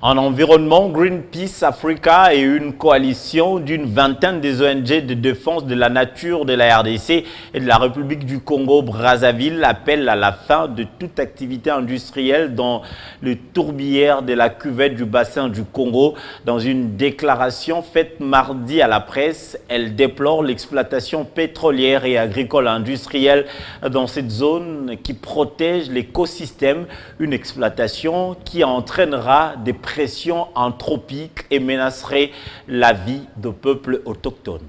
En environnement, Greenpeace Africa et une coalition d'une vingtaine des ONG de défense de la nature de la RDC et de la République du Congo-Brazzaville appellent à la fin de toute activité industrielle dans le tourbière de la cuvette du bassin du Congo. Dans une déclaration faite mardi à la presse, elle déplore l'exploitation pétrolière et agricole industrielle dans cette zone qui protège l'écosystème, une exploitation qui entraînera des pression anthropique et menacerait la vie de peuples autochtones.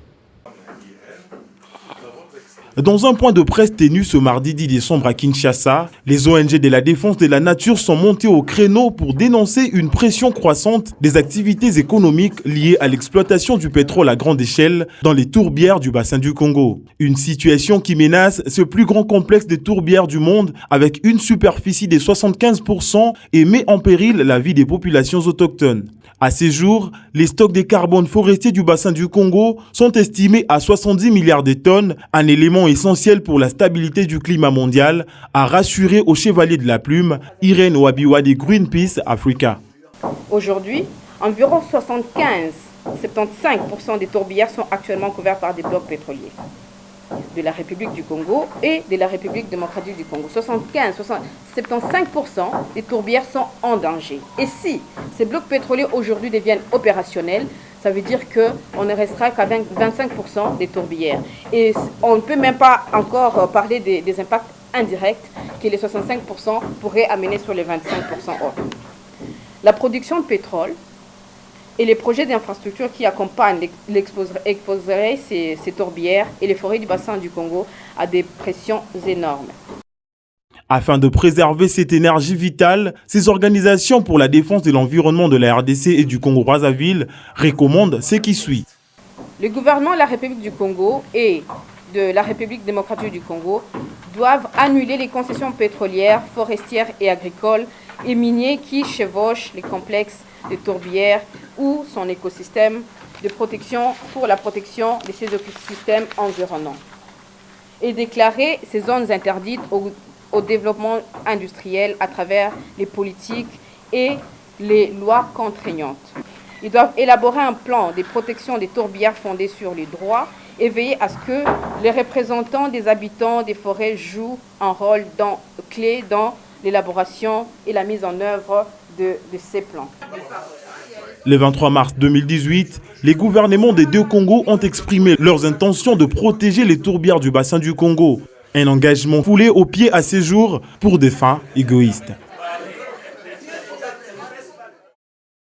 Dans un point de presse tenu ce mardi 10 décembre à Kinshasa, les ONG de la défense de la nature sont montées au créneau pour dénoncer une pression croissante des activités économiques liées à l'exploitation du pétrole à grande échelle dans les tourbières du bassin du Congo. Une situation qui menace ce plus grand complexe de tourbières du monde avec une superficie de 75% et met en péril la vie des populations autochtones. À ces jours, les stocks de carbone forestier du bassin du Congo sont estimés à 70 milliards de tonnes, un élément essentiel pour la stabilité du climat mondial, a rassuré au chevalier de la plume Irène Wabiwa de Greenpeace Africa. Aujourd'hui, environ 75% des tourbières sont actuellement couvertes par des blocs pétroliers de la République du Congo et de la République démocratique du Congo. 75% des tourbières sont en danger. Et si ces blocs pétroliers aujourd'hui deviennent opérationnels, ça veut dire qu'on ne restera qu'à 25% des tourbières. Et on ne peut même pas encore parler des impacts indirects que les 65% pourraient amener sur les 25% autres. La production de pétrole et les projets d'infrastructure qui accompagnent exposeraient ces tourbières et les forêts du bassin du Congo à des pressions énormes. Afin de préserver cette énergie vitale, ces organisations pour la défense de l'environnement de la RDC et du Congo-Brazzaville recommandent ce qui suit. Le gouvernement de la République du Congo et de la République démocratique du Congo doivent annuler les concessions pétrolières, forestières et agricoles et miniers qui chevauchent les complexes de tourbières ou son écosystème de protection pour la protection de ces écosystèmes environnants et déclarer ces zones interdites au développement industriel à travers les politiques et les lois contraignantes. Ils doivent élaborer un plan de protection des tourbières fondé sur les droits et veiller à ce que les représentants des habitants des forêts jouent un rôle clé dans l'élaboration et la mise en œuvre de ces plans. Le 23 mars 2018, les gouvernements des deux Congos ont exprimé leurs intentions de protéger les tourbières du bassin du Congo. Un engagement foulé aux pieds à ces jours pour des fins égoïstes.